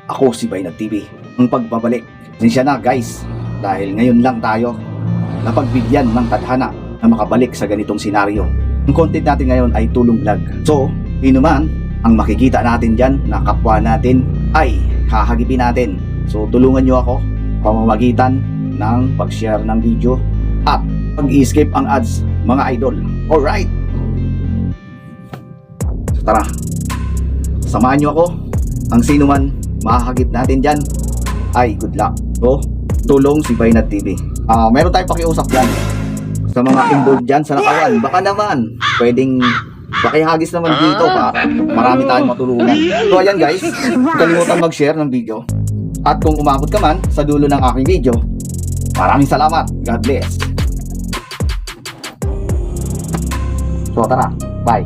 Ako si Bainag TV, ang pagbabalik. Sinsya na guys, dahil ngayon lang tayo napagbigyan ng tadhana na makabalik sa ganitong senaryo. Ang content natin ngayon ay tulong vlog. So, sino man ang makikita natin dyan na kapwa natin ay hahagipin natin. So, tulungan nyo ako pamamagitan ng pag-share ng video at pag-i-skip ang ads, mga idol. Alright! So, tara, samahan nyo ako. Ang sino man mahahagip natin dyan ay good luck. So, tulong si Bainag TV. Meron tayong pakiusap dyan sa mga involved dyan sa nakawan. Baka naman pwedeng pakihagis naman dito para marami tayong matulungan. So ayan guys, huwag kalimutan mag-share ng video. At kung umabot ka man sa dulo ng aking video, maraming salamat. God bless. So tara, bye.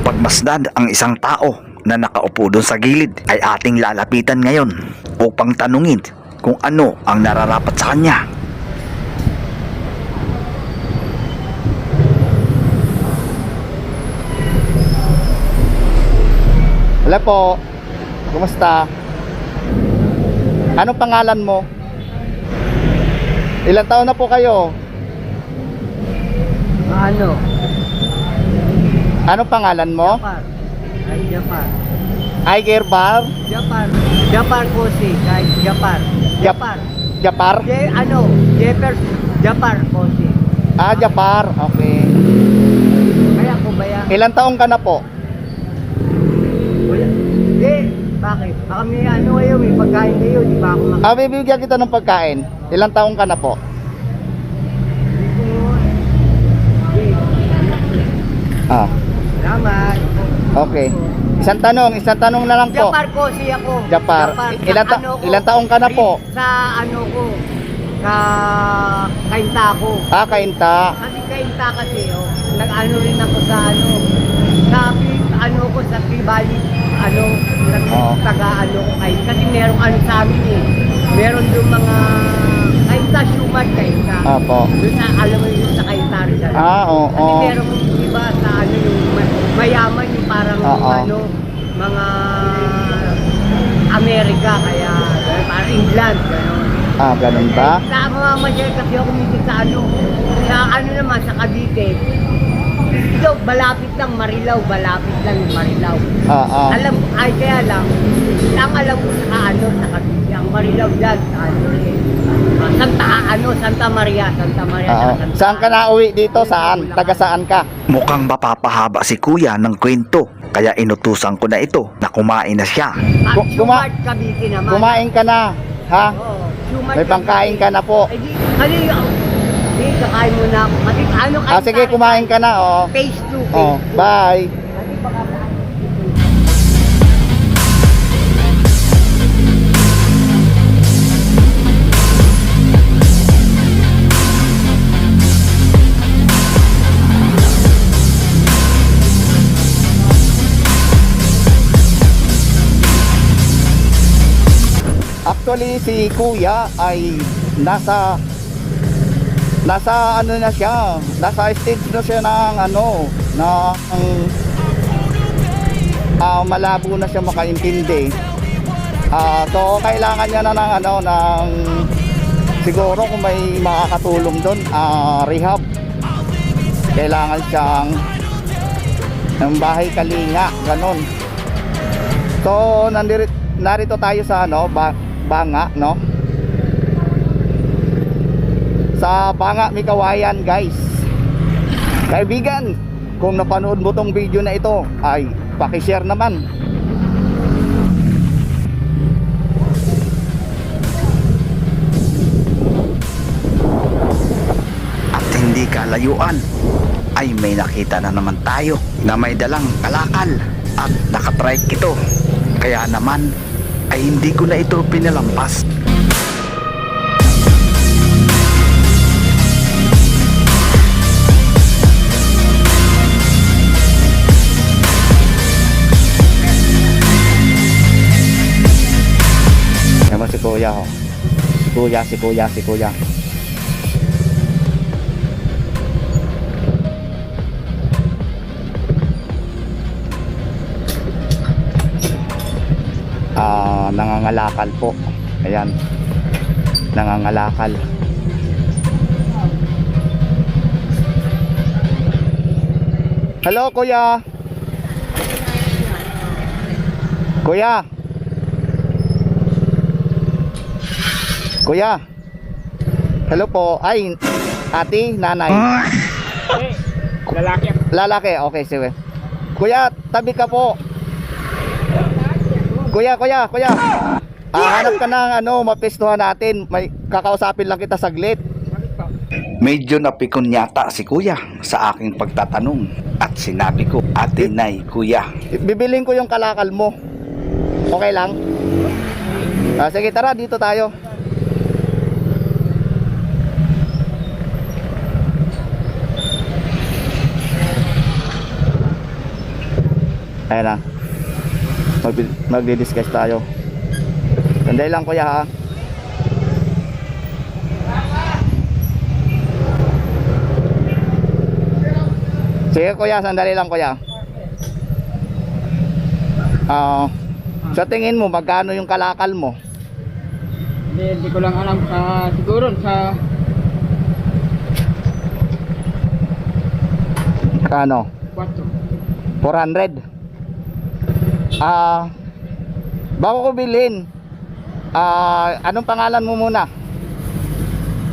Pagmasdan ang isang tao na nakaupo doon sa gilid ay ating lalapitan ngayon upang tanungin kung ano ang nararapat sa kanya. Hello po. Kumusta? Anong pangalan mo? Ilang taon na po kayo? Ano? Anong pangalan mo? Japar. Ay, Japar. Aiger Bar? Japar. Japar po si. Kahit Japar. Japar. Japar? Jepper. Japar po si. Japar. Okay. Kaya ko ba yan? Ilang taong ka na po? Wala. Bakit? Baka may kayo, may pagkain kayo, di ba ako Bibigyan kita ng pagkain. Ilang taong ka na po? Salamat. Okay. Isang tanong na lang po. Japar po si ako. Japar. Ilang taong ka na po? Sa ko. Sa kainta ko. Kainta. Kasi kainta kasi, nag-ano rin ako sa ko sa Tribali, taga ko kayo. Kasi merong sa amin meron yung mga kainta, shumat kainta. Apo. Doon sa, alam mo yun sa kainta rin. Oo. Kasi merong iba sa yung mayaman yung parang mga Amerika, kaya parang England, gano'n. Ganun ba? Sa mga masyari kasi ako mitin sa sa naman, sa Cavite. Dito, balapit lang Marilao. Kaya lang, alam ko sa sa Cavite, ang Marilao dyan, Santa Maria. Saan ka nauwi dito? Saan? Taga saan ka? Mukhang mapapahaba si kuya ng kwento, kaya inutusan ko na ito na kumain na siya. Shumart Cavite naman. Kumain ka na, ha? Oo, Shumart May pangkain ka na po. Kakain mo na ako. Kasi Sige, kumain ka na, Phase 2. Bye. Actually, si kuya ay nasa na siya, nasa stage na siya ng malabo na siya makaintindi. So kailangan niya na ng siguro kung may makakatulong doon, rehab. Kailangan siyang ng bahay kalinga, ganon. So narito tayo sa Banga, sa Banga, Mikawayan guys. Kaibigan, kung napanood mo tong video na ito, ay paki-share naman. kalayuan ay may nakita na naman tayo na may dalang kalakal at nakatrike ito. Kaya naman ay hindi ko na ito pinalampas. Naman si kuya ho. Si kuya. Nangangalakal po. Ayan. Nangangalakal. Hello kuya. Kuya. Kuya. Hello po. Ay, ate, nanay. Lalaki. Lalaki. Okay, sige. Kuya, tabi ka po. Kuya. Hanap ka ng mapistuhan natin. May kakausapin lang kita saglit. Medyo napikon yata si kuya sa aking pagtatanong at sinabi ko, ate nay kuya. Bibiling ko yung kalakal mo. Okay lang? Sige, tara, dito tayo. Ayan na. Magdi-discuss tayo. Sandali lang kuya ha. Sige kuya, sandali lang kuya. Sa tingin mo, magkano yung kalakal mo? Hindi ko lang alam. Siguro sa Kano? 4. 400. Bago ko bilhin, anong pangalan mo muna?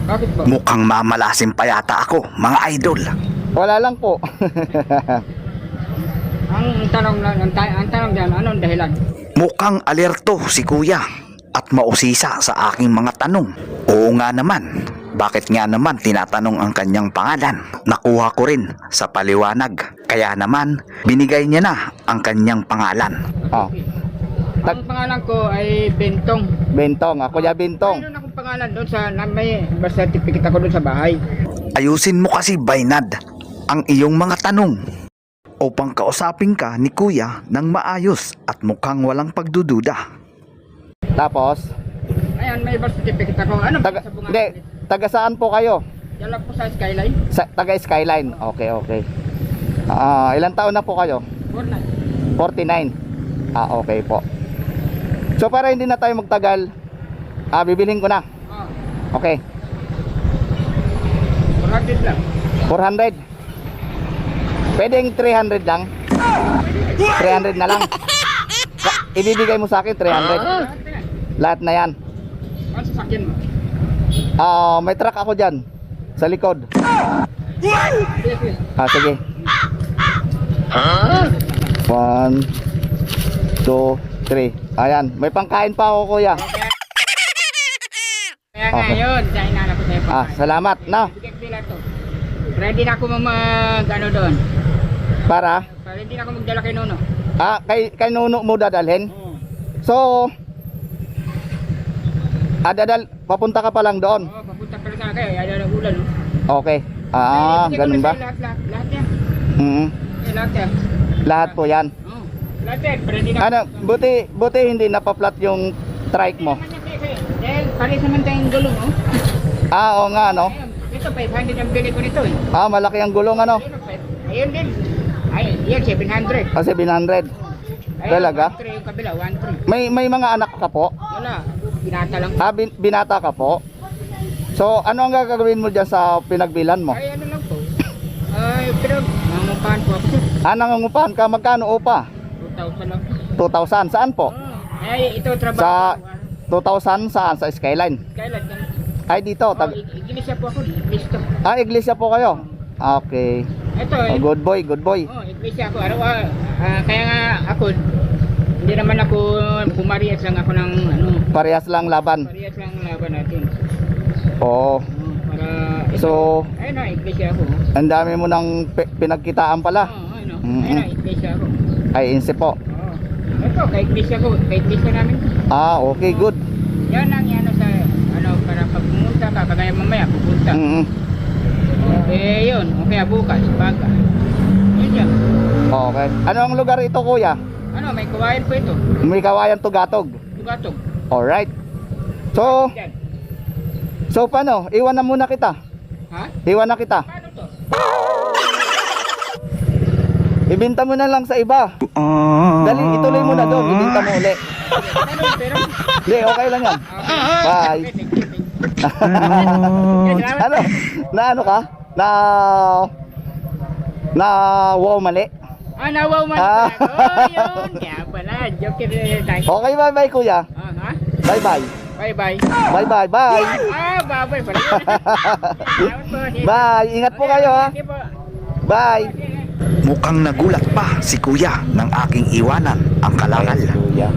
Bakit po? Mukhang mamalasin pa yata ako, mga idol. Wala lang po. Ang tanong diyan, anong dahilan? Mukhang alerto si kuya at mausisa sa aking mga tanong. Oo nga naman, bakit nga naman tinatanong ang kanyang pangalan? Nakuha ko rin sa paliwanag. Kaya naman, binigay niya na ang kanyang pangalan. Oh. Ang pangalan ko ay Bentong. Bentong, Kuya Bentong. Mayroon akong pangalan doon sa may birth certificate ako doon sa bahay. Ayusin mo kasi, Baynad, ang iyong mga tanong upang kausapin ka ni kuya ng maayos at mukhang walang pagdududa. Tapos, Ayan, may birth certificate ako. Ano ba sa bunga? hindi, taga saan po kayo? Yan lang po sa Skyline. Taga Skyline. Okay. Ilang taon na po kayo? 49. Okay po. So para hindi na tayo magtagal, bibilhin ko na. Okay. 400 lang. 400. Pwedeng 300 lang. 300 na lang. Ibibigay mo sa akin 300. Lahat na yan. Ano sasakyan mo? May truck ako dyan sa likod. Sige. 1, 2, 3. Ayan, may pangkain pa ako kuya. Kaya ngayon, sa inala ko sa'yo pa. Salamat na. Bigay to. Ready na ako doon. Para Ready na ako magdala kay Nono. kay Nuno mo dadalhin. Oo. So papunta ka pa lang doon. Oo, papunta pa rin kayo. Ayaw na ulan. Okay. Ganun ba? Lahat yan. Lahat yan. Lahat po yan. Oo. Lahat yan. Ready na. Buti hindi napaplat yung trike mo. Dahil pares naman tayong gulong, oh. Oo nga, no? Ayun, ito 500 ang bili ko nito, eh. Malaki ang gulong, ano? Ayun din. Ay, yan 700. 700. Ayun, Talaga? 1.3 yung kabila, 1.3. May mga anak ka po? Wala. Binata lang. Binata ka po? So, ano ang gagawin mo dyan sa pinagbilan mo? Ay, ano lang po. Ay, pero nangungupahan po ako, sir. Nangangupahan ka? Magkano upa? 2,000 lang. 2,000. Saan po? Ay, ito trabaho. Sa 2,000 saan? Sa Skyline? Kailan yan? Ay, dito. Iglesia po ako. Iglesia. Iglesia po kayo? Okay. Ito, eh. Good boy. Iglesia ako. Kaya nga ako, hindi naman ako pumarias lang ako ng Parehas lang laban. Parehas lang laban natin. Oo. Para So, Ayun na, iglesia ako. ang dami mo ng pinagkitaan pala. Oo, ayun o. Mhm. Ayun na, iglesia ako. Ay, inse po. Oo. Ito, kay iglesia ko, kay iglesia namin. Ah, okay, good. Yan lang yan sa, ano, para pag pumunta ka, kagaya mamaya, pupunta. Mm-hmm. Eh, yun, o kaya bukas, baga. Yun yan. Okay. Ano ang lugar ito, kuya? Ano, may kawayan po ito. May kawayan Tugatog. Tugatog. Alright. So, Yan. paano? Iwan na muna kita. Ha? Iwan na kita. Paano to? Ibinta mo na lang sa iba. Dali, ituloy mo na doon. Ibinta mo uli. Pero, Hindi, okay lang yan. Bye. Ano? Na ano ka? Na wow mali. Ah, nawaw man. Ah. Oh, yun. Kaya pala, joke rin tayo. Okay, bye-bye kuya. Ah, ha? Bye-bye. Bye-bye. Bye-bye, bye. Ah, bye-bye pala. Salamat po. Bye. Ingat po kayo ha. Sige po. Bye. Mukhang nagulat pa si kuya nang aking iwanan ang kalakal. Kuya.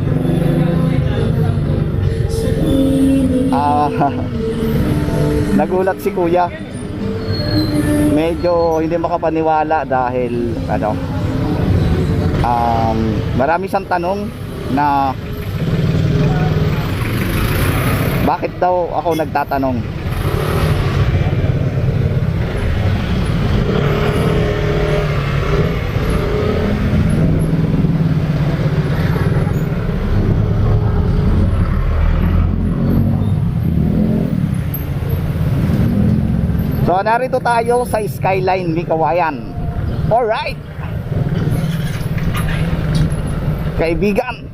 Nagulat si kuya. Medyo hindi makapaniwala dahil ano, marami siyang tanong na bakit daw ako nagtatanong. So narito tayo sa Skyline ni Kawayan. Alright. Kaibigan,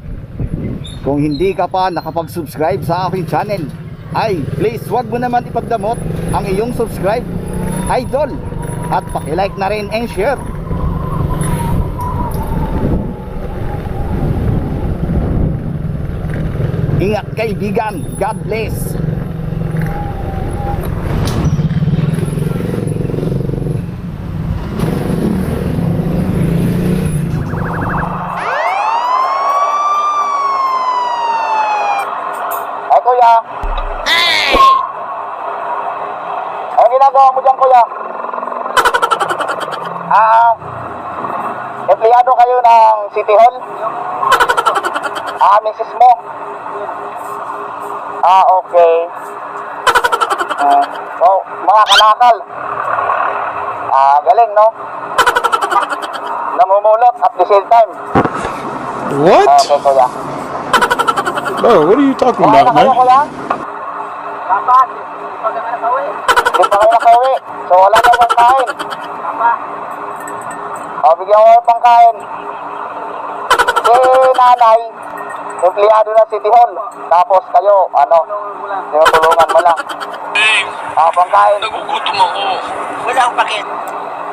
kung hindi ka pa nakapag-subscribe sa aking channel, ay please wag mo naman ipagdamot ang iyong subscribe, idol, at paki-like na rin and share. Ingat kaibigan, God bless. Ay kuya. Hey! Anong ginagawa mo dyan kuya? Empleyado kayo ng City Hall? Misis mo? Okay. So, mga kalakal. Galing no? Namumulot at the same time. What? Okay kuya. Bro, what are you talking Kumain na about, kayo man? kuya? Dapat, hindi pa kami nakauwi. Hindi pa kayo nakauwi. So wala na pang kain. Bigyan ko kayo pang kain. Si nanay, empleyado ng City Hall. Tapos kayo, tinutulungan mo lang. Pang kain. Nagugutom ako. Wala akong pakit.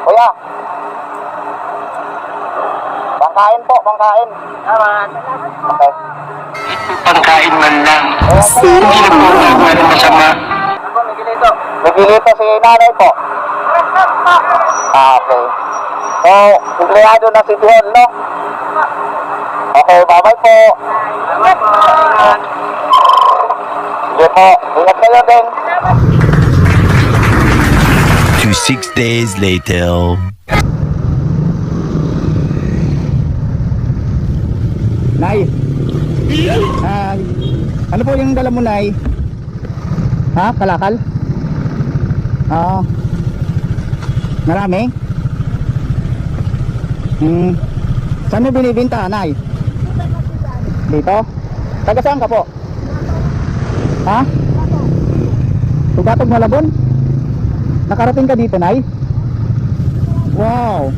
Kuya. Pang kain po, pang kain. Salamat. Okay. Pangkain man lang. Hindi Hindi na po nagawa ng masama. Ako, may ginito. Nagilito si nanay po. Okay. So, empleyado ng City Hall, no? Okay, bye-bye po. Salamat po. Sige po, ingat kayo din. 6 days later. Nay. Ay. Ano po yung dala mo, Nay? Ha? Kalakal? Oo. Marami? Saan mo binibinta, Nay? Dito? Taga saan ka po? Ha? Tugatog Malabon? Nakarating ka dito, Nay? Wow.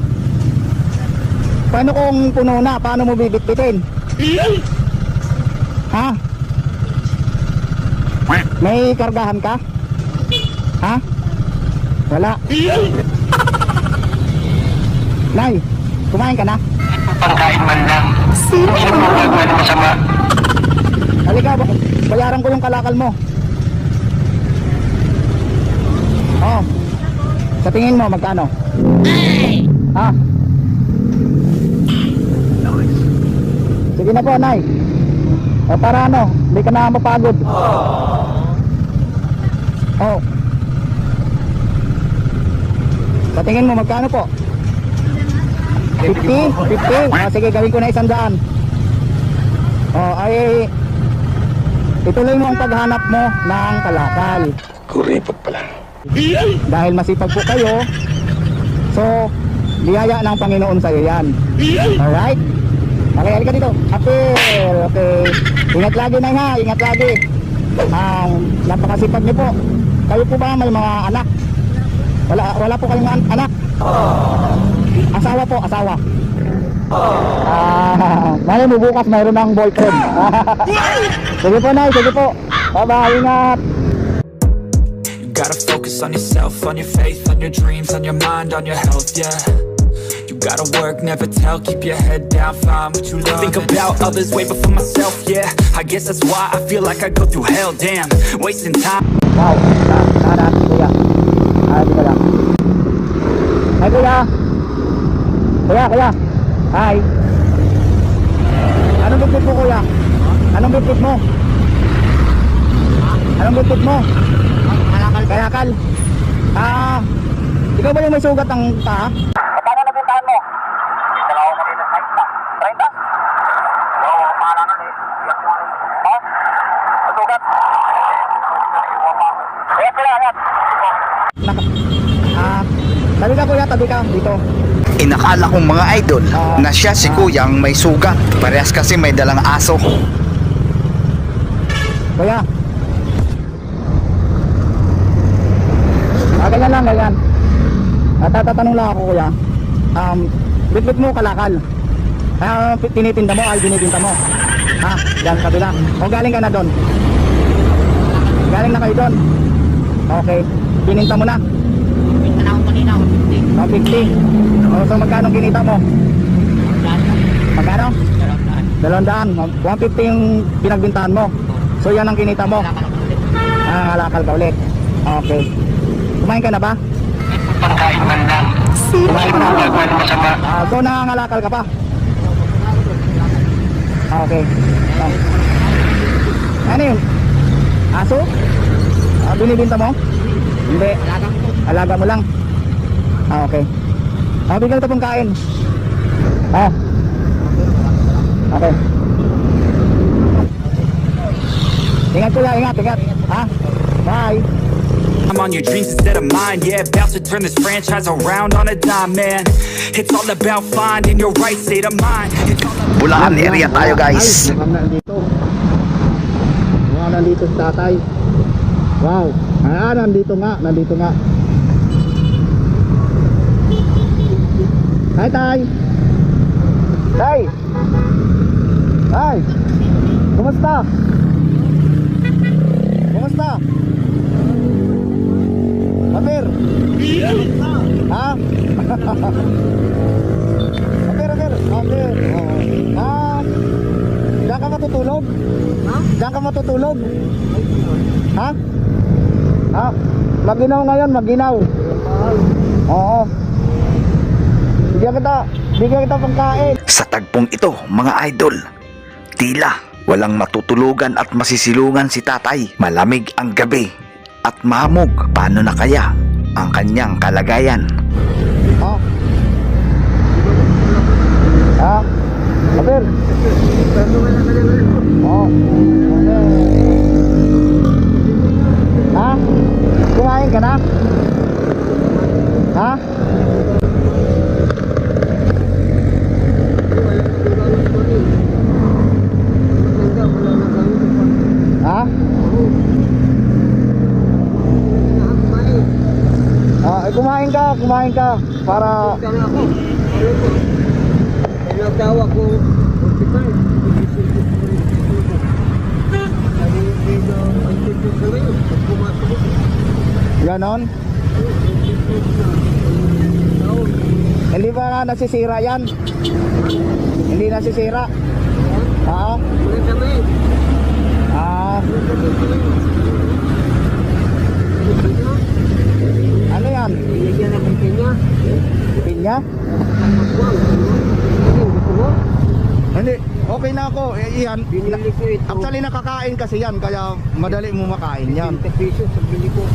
Paano kung puno na? Paano mo bibitbitin? Ha? May kargahan ka? Ha? Wala. Nay, kumain ka na? Pangkain man lang. Hindi na po nagawa ng masama. Halika, bayaran ko yung kalakal mo. Oh. Sa tingin mo, magkano? Ha? Sige na po, Nay. O para ano, hindi ka na mapagod. Oh. Sa tingin mo, magkano po? 50? 50? Sige, gawin ko na 100. Ay, ituloy mo ang paghanap mo ng kalakal. Kuripot pala. Dahil masipag po kayo, so, biyaya ng Panginoon sa'yo yan. Alright? Okay, halika dito. Apel, okay. Ingat lagi na ha, ingat lagi. Napakasipag niyo po. Kayo po ba may mga anak? Wala po kayong anak? Asawa po, asawa. Ngayon mo bukas mayroon ng boyfriend. Sige po, Nay, sige po. Bye-bye, ingat. You gotta focus on yourself, on your faith, on your dreams, on your mind, on your health, yeah. You gotta work, never tell, keep your head down, find what you love. Think about others way before myself, yeah. I guess that's why I feel like I go through hell, damn. Wasting time. Wow, tahan, kuya. Di ba lang? Hi, kuya. Kuya. Hi. Anong bitbit mo, kuya? Anong bitbit mo? Anong bitbit mo? Kalakal. Ikaw ba yung may sugat ng paa? Magkano nabintahan mo? Dala ko kanina 30. 30? Oo, para na eh. Ha? Masugat? Tabi ka kuya, tabi ka dito. Inakala kong mga idol na siya si Kuya ang may sugat. Parehas kasi may dalang aso. Kuya. Ganyan lang, ganyan. Tatanong lang ako kuya. Bitbit mo kalakal. Tinitinda mo ay binitinda mo. Ha? Diyan kabila. O galing ka na doon? Galing na kayo doon? Okay. Bininta mo na? Pinta na ako kanina, 50. So magkano kinita mo? Magkano? 200. 150 yung pinagbintahan mo. So yan ang kinita mo. Halakal ka ulit. Okay. Kumain ka na ba? Pagkain man lang. Kumain ka na. Gagawa ng masama. So nangangalakal ka pa? Okay. Ano yun? Aso? Binibinta mo? Hindi. Alaga mo lang. Okay. Bigyan ito pong kain. Okay. Ingat kuya, ingat. Ha? Bye. I'm on your dreams instead of mine, yeah. About to turn this franchise around on a dime, man. It's all about finding your right state of mind. It's all about Bulacan area tayo, guys. Mukhang nandito si tatay. Wow. Nandito nga. Hi, tay. Tay. Kumusta? Kapir. Ha? Kapir. Diyan ka matutulog? Diyan ka matutulog? Ha? Maginaw ngayon, maginaw. Oo. Bigyan kita pangkain. Sa tagpong ito, mga idol, tila walang matutulugan at masisilungan si tatay. Malamig ang gabi at mahamog. Paano na kaya ang kanyang kalagayan? Kapir. Kumain ka na? Ha? Kumain ka para Nagdawa ko, 45. ganon. Hindi ba nga nasisira yan? Hindi nasisira? Oo. Ano yan? Pinya? Hindi, okay na ako. Iyan. Actually nakakain kasi yan, kaya madali mo makain yan. 50 pesos sa bili ko.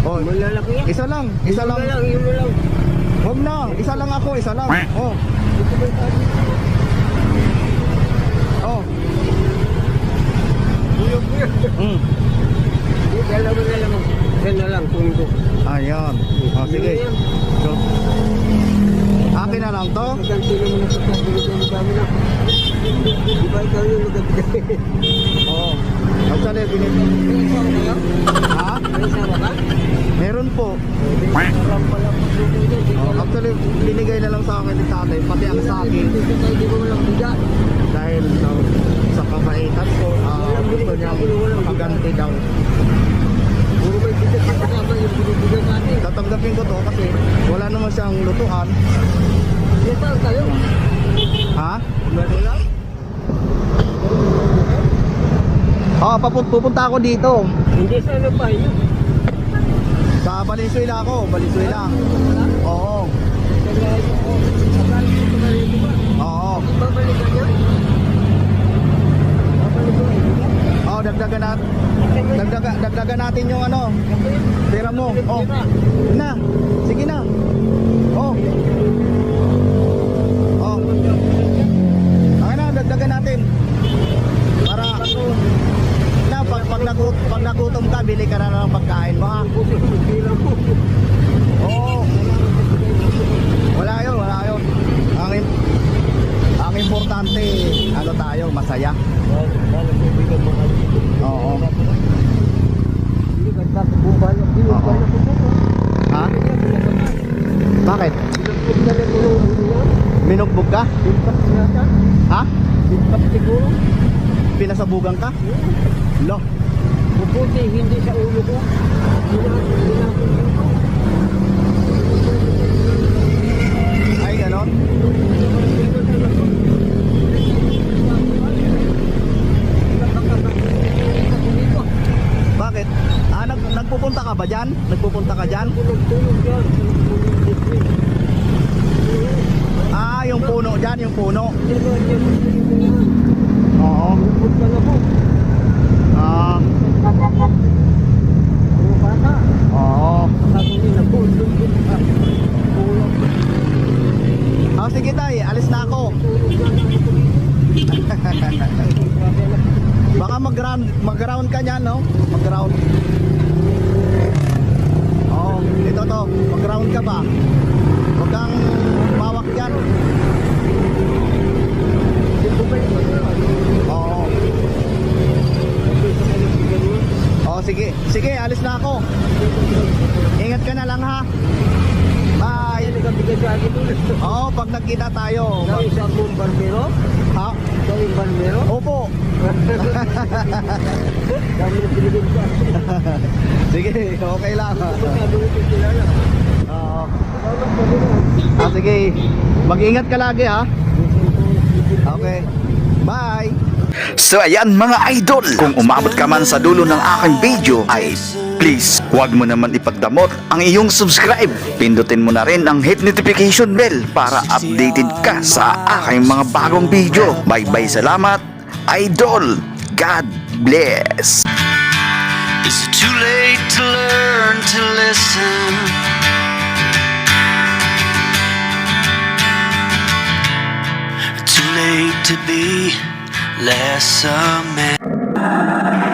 Oh, Malalaki yan. isa lang, isa lang. Yun na lang. Huwag na, isa lang ako, isa lang. Oh. Oh. Mm. Dalawa na lang. Yan na lang, pundo. Ayan. Oh, sige. So, akin na lang to. Maganti naman na sa pagbilig ng dami na. Di ba ikaw yung magabigay? Oo. Actually, Ha? May sama ka? Meron po. Alam pala pagbilig. Oh, actually, binigay na lang sa akin ni tatay, pati ang sa akin. Hindi ko walang bigat. Dahil sa kabaitan ko, gusto niya maganti daw. Puro may bigat sa kasama yung binibigay natin. Tatanggapin ko to kasi wala naman siyang lutuan. Dito tayo. Ha? Meron lang. Pupunta ako dito. Hindi sa ano pa yun. Sa Valenzuela ako, Valenzuela. Oo. Oo. Babalikan niya? Oh, dagdagan natin yung ano, pera mo. Oh. Na. Sige na. Oh. Oh. Ayan na, dagdagan natin. Para na pag nagutom ka, bili ka na ng pagkain mo ha. Oo. Wala yun. Ang importante, ano tayo, masaya. Oo. Oo. Ha? Bakit? Binugbog ka? Ha? Pinasabugan ka? Lo. Buti hindi sa ulo ko. Ay, ganon? Bakit? Nagpupunta ka ba dyan? Nagpupunta ka dyan? Ah, yung puno dyan, yung puno. Oo. Ah. Oo. Ah, sige tay, alis na ako. Baka mag-ground ka niyan, no? Mag-ground. Oo, ito to, mag-ground ka ba? Huwag kang mawak dyan. Oo. Oo, sige. Sige, alis na ako. Ingat ka na lang ha. Bye. Oo, pag nagkita tayo. Ikaw isa mong barbero? Ha? Ikaw yung barbero? Opo. Dami na pinigil ka. Sige, okay lang. Masyado ito kilala. Oo. Sige. Mag-ingat ka lagi ha. Okay. Bye. So ayan mga idol, kung umabot ka man sa dulo ng aking video ay please, huwag mo naman ipagdamot ang iyong subscribe. Pindutin mo na rin ang hit notification bell para updated ka sa aking mga bagong video. Bye bye, salamat idol. God bless. Is it too late to learn to listen? Too late to be less a man.